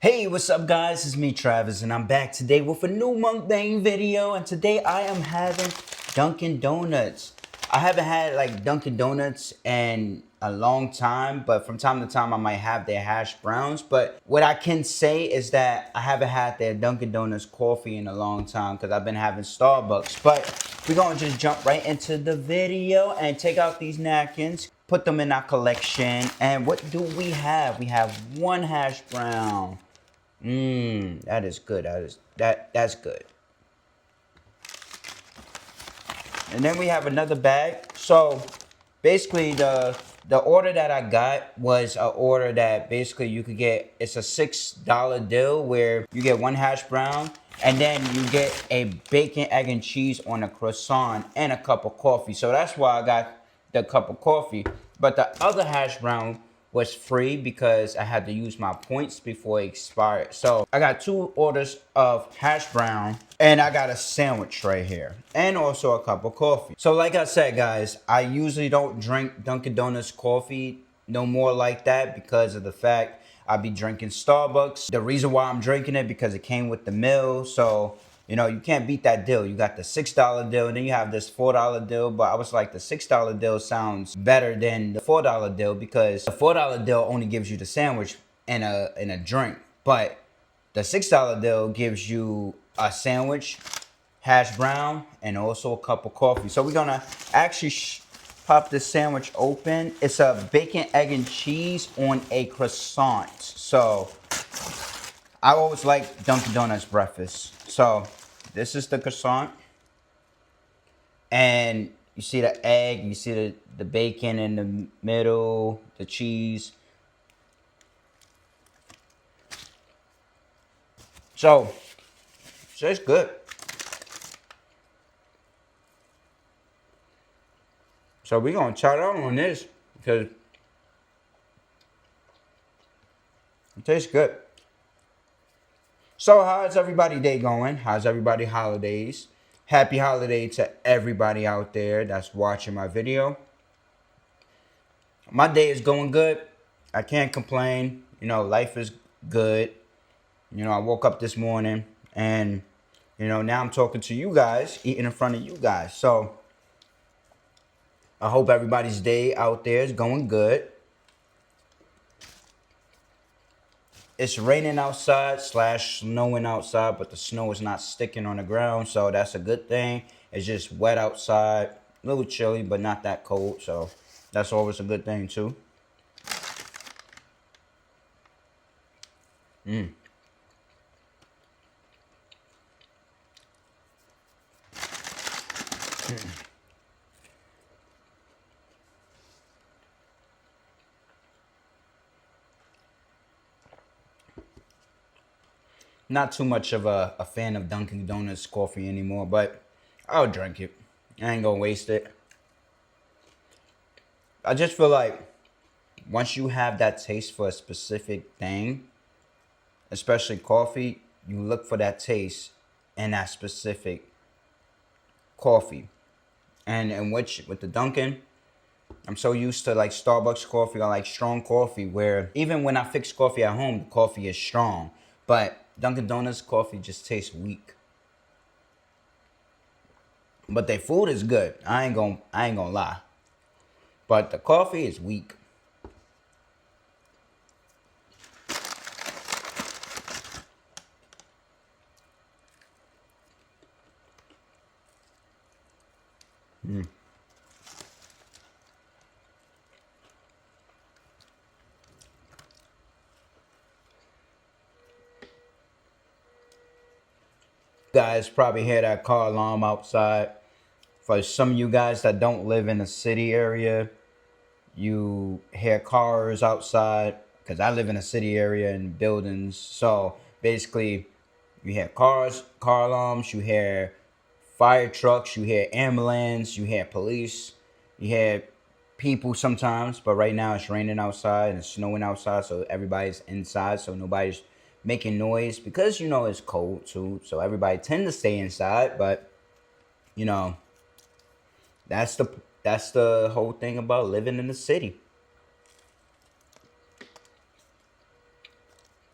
Hey, what's up guys? It's me Travis and I'm back today with a new mukbang video, and today I am having Dunkin Donuts. I haven't had like Dunkin Donuts in a long time, but from time to time I might have their hash browns. But what I can say is that I haven't had their Dunkin Donuts coffee in a long time because I've been having Starbucks. But we're gonna just jump right into the video and take out these napkins, put them in our collection. And what do we have? We have one hash brown. That is good. That's good. And then we have another bag. So basically the order that I got was an order that basically you could get, it's a $6 deal where you get one hash brown and then you get a bacon, egg, and cheese on a croissant and a cup of coffee. So that's why I got the cup of coffee. But the other hash brown was free because I had to use my points before it expired. So I got two orders of hash brown and I got a sandwich right here and also a cup of coffee. So like I said, guys, I usually don't drink Dunkin' Donuts coffee no more like that because of the fact I be drinking Starbucks. The reason why I'm drinking it because it came with the meal. So you know, you can't beat that deal. You got the $6 deal, and then you have this $4 deal. But I was like, the $6 deal sounds better than the $4 deal because the $4 deal only gives you the sandwich and a drink. But the $6 deal gives you a sandwich, hash brown, and also a cup of coffee. So we're gonna actually pop this sandwich open. It's a bacon, egg, and cheese on a croissant. So I always like Dunkin' Donuts breakfast. So this is the croissant. And you see the egg, you see the bacon in the middle, the cheese. So it's good. So we're gonna try it out on this because it tastes good. So how's everybody day going? How's everybody holidays? Happy holiday to everybody out there that's watching my video. My day is going good. I can't complain. You know, life is good. You know, I woke up this morning and, you know, now I'm talking to you guys, eating in front of you guys. So I hope everybody's day out there is going good. It's raining outside slash snowing outside, but the snow is not sticking on the ground. So that's a good thing. It's just wet outside, a little chilly, but not that cold. So that's always a good thing too. Not too much of a fan of Dunkin' Donuts coffee anymore, but I'll drink it. I ain't gonna waste it. I just feel like once you have that taste for a specific thing, especially coffee, you look for that taste in that specific coffee. And in which with the Dunkin', I'm so used to like Starbucks coffee or like strong coffee where even when I fix coffee at home, the coffee is strong. But Dunkin' Donuts coffee just tastes weak. But their food is good. I ain't gonna lie. But the coffee is weak. Guys probably hear that car alarm outside. For some of you guys that don't live in a city area, you hear cars outside because I live in a city area and buildings. So basically, you hear cars, car alarms, you hear fire trucks, you hear ambulance, you hear police, you hear people sometimes. But right now it's raining outside and it's snowing outside, so everybody's inside, so nobody's making noise because you know it's cold too. So everybody tend to stay inside, but you know that's the whole thing about living in the city.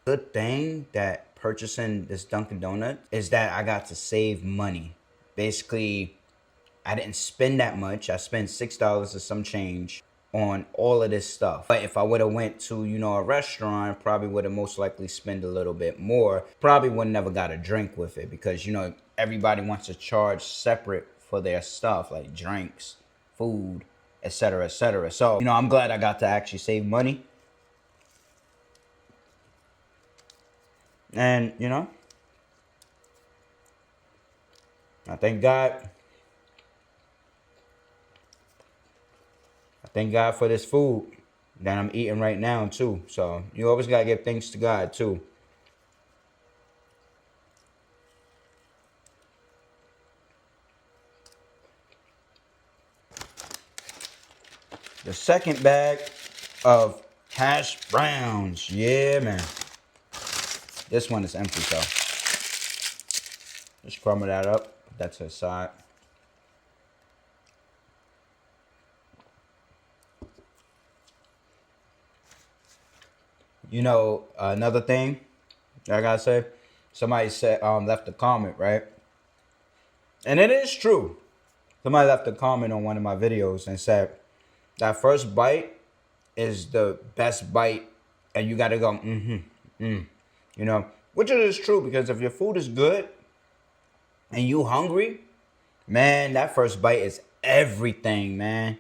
Good thing that purchasing this Dunkin Donuts is that I got to save money. Basically, I didn't spend that much. I spent $6 or some change on all of this stuff. But if I would have went to, a restaurant, probably would have most likely spent a little bit more. Probably would never got a drink with it because, everybody wants to charge separate for their stuff like drinks, food, etc., etc. So, I'm glad I got to actually save money. And, I thank God. I thank God for this food that I'm eating right now, too. So, you always got to give thanks to God, too. The second bag of hash browns. Yeah, man. This one is empty, so just crumble that up. Put that to the side. Another thing I gotta say, somebody said left a comment, right? And it is true. Somebody left a comment on one of my videos and said that first bite is the best bite, and you gotta go, which it is true, because if your food is good and you hungry, man, that first bite is everything, man.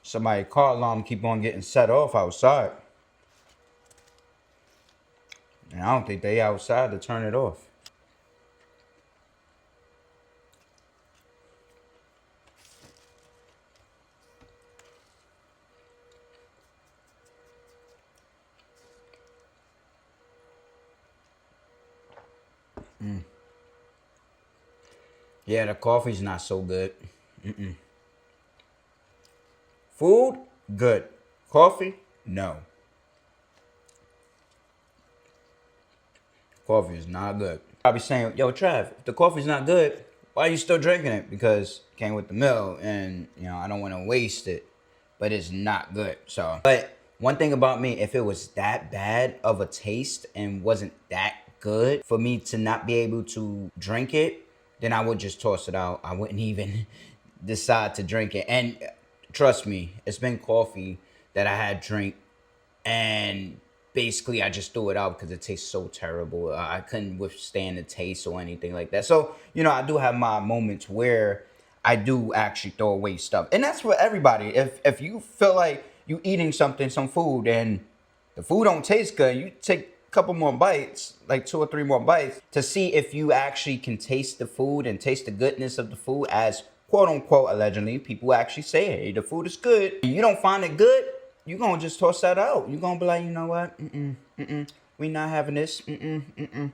Somebody car alarm keep on getting set off outside. And I don't think they outside to turn it off. Yeah, the coffee's not so good. Food, good. Coffee, no. Coffee is not good. I'll be saying, yo, Trav, if the coffee's not good, why are you still drinking it? Because it came with the meal, and I don't want to waste it, but it's not good. So, but one thing about me, if it was that bad of a taste and wasn't that good for me to not be able to drink it, then I would just toss it out. I wouldn't even decide to drink it. And trust me, it's been coffee that I had drink, and basically I just threw it out because it tastes so terrible. I couldn't withstand the taste or anything like that. So, I do have my moments where I do actually throw away stuff. And that's for everybody. If you feel like you eating some food, and the food don't taste good, you take a couple more bites, like 2 or 3 more bites, to see if you actually can taste the food and taste the goodness of the food, as quote unquote allegedly people actually say, hey, the food is good. And you don't find it good, you're gonna just toss that out. You're gonna be like, you know what? We not having this. It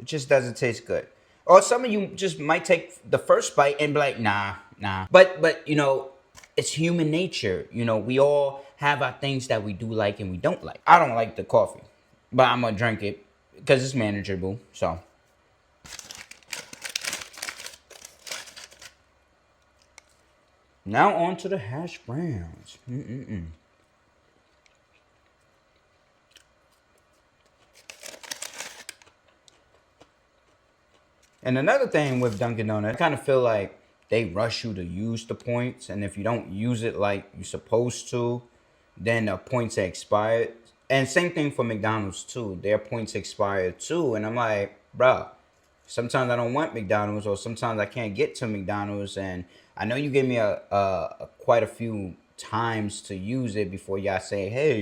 just doesn't taste good. Or some of you just might take the first bite and be like, nah. But it's human nature. We all have our things that we do like and we don't like. I don't like the coffee, but I'm gonna drink it because it's manageable. So. Now on to the hash browns. And another thing with Dunkin' Donuts, I kind of feel like they rush you to use the points. And if you don't use it like you're supposed to, then the points are expired. And same thing for McDonald's too. Their points expired too. And I'm like, bro, sometimes I don't want McDonald's, or sometimes I can't get to McDonald's. And I know you gave me quite a few times to use it before y'all say, hey,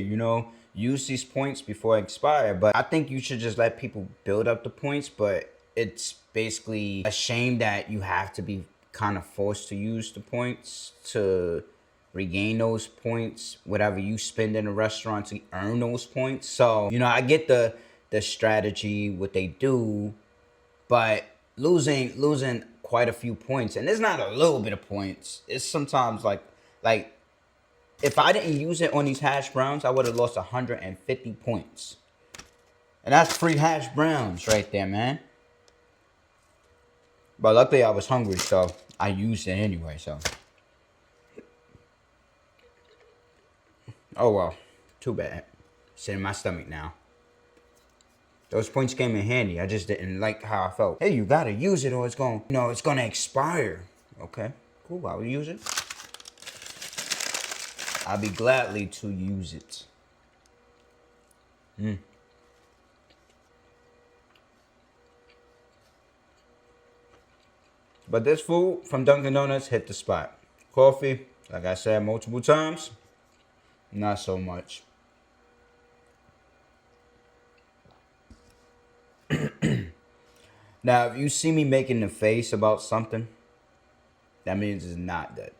use these points before it expire. But I think you should just let people build up the points. But it's basically a shame that you have to be kind of forced to use the points to regain those points, whatever you spend in a restaurant, to earn those points. So, I get the strategy, what they do, but losing quite a few points, and it's not a little bit of points, it's sometimes like Like, if I didn't use it on these hash browns, I would have lost 150 points. And that's free hash browns right there, man. But luckily I was hungry, so I used it anyway, so. Oh well, too bad. It's in my stomach now. Those points came in handy. I just didn't like how I felt. Hey, you gotta use it or it's gonna, it's gonna expire. Okay, cool, I will use it. I'll be gladly to use it. But this food from Dunkin Donuts hit the spot. Coffee, like I said multiple times, not so much. Now, if you see me making the face about something, that means it's not good.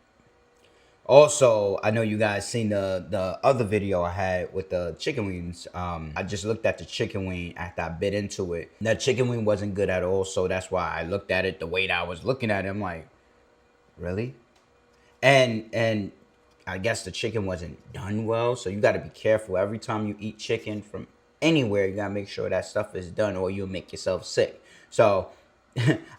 Also, I know you guys seen the other video I had with the chicken wings. I just looked at the chicken wing after I bit into it. That chicken wing wasn't good at all, so that's why I looked at it the way that I was looking at it. I'm like, really? And I guess the chicken wasn't done well, so you got to be careful. Every time you eat chicken from anywhere, you got to make sure that stuff is done or you'll make yourself sick. So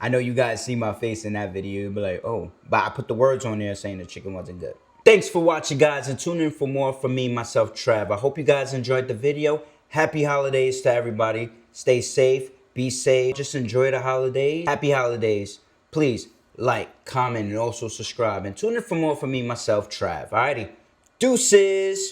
I know you guys see my face in that video. You'll be like, oh, but I put the words on there saying the chicken wasn't good. Thanks for watching, guys, and tune in for more from me, myself, Trav. I hope you guys enjoyed the video. Happy holidays to everybody. Stay safe, be safe, just enjoy the holidays. Happy holidays. Please like, comment, and also subscribe. And tune in for more from me, myself, Trav. Alrighty, deuces.